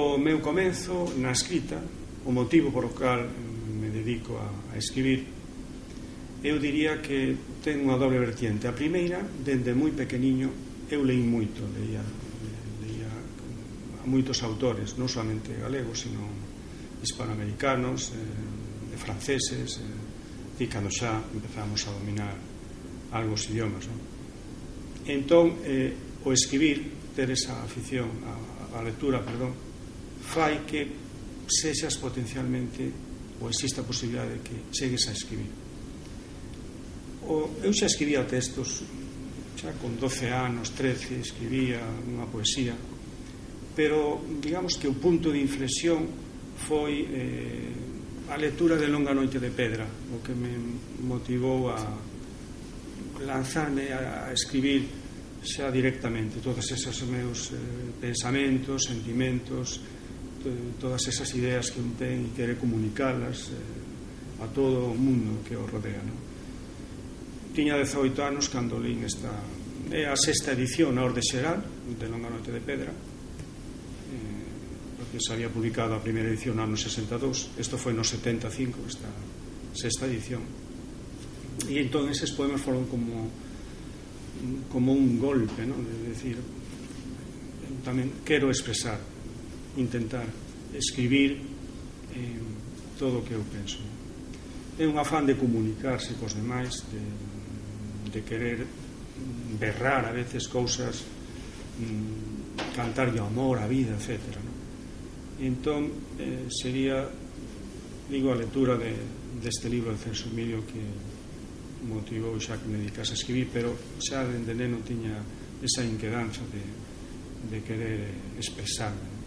O meu comenzo na escrita, o motivo por o cal me dedico a escribir, eu diría que ten unha doble vertiente. A primeira, dende moi pequeniño, eu leí moito, leía a moitos autores, non solamente galegos, sino hispanoamericanos, franceses, e cando xa empezamos a dominar algo os idiomas, non? Entón, o escribir, ter esa afición a lectura, perdón, fai que sexas potencialmente, ou exista a posibilidade de que chegues a escribir. Eu xa escribía textos, xa con 12 anos, 13, escribía unha poesía, pero digamos que o punto de inflexión foi a lectura de Longa noite de pedra, o que me motivou a lanzarme a escribir xa directamente todos esos meus pensamentos, sentimentos, todas esas ideas que un ten e quere comunicalas a todo o mundo que o rodea, non? Tiña 18 anos cando lín esta, é a sexta edición na orde xeral de Longa noite de pedra, porque se había publicado a primeira edición no ano 62, isto foi no 75, esta sexta edición, e entón eses poemas foron como un golpe, non? É dicir, tamén quero expresar, intentar escribir todo o que eu penso. É un afán de comunicarse cos demais, de querer berrar a veces cousas, cantarlle o amor, a vida, etc. Entón sería, digo, a lectura deste libro de Celso Emilio que motivou xa que me dedicase a escribir, pero xa dende neno tiña esa inquedanza de querer expresarme.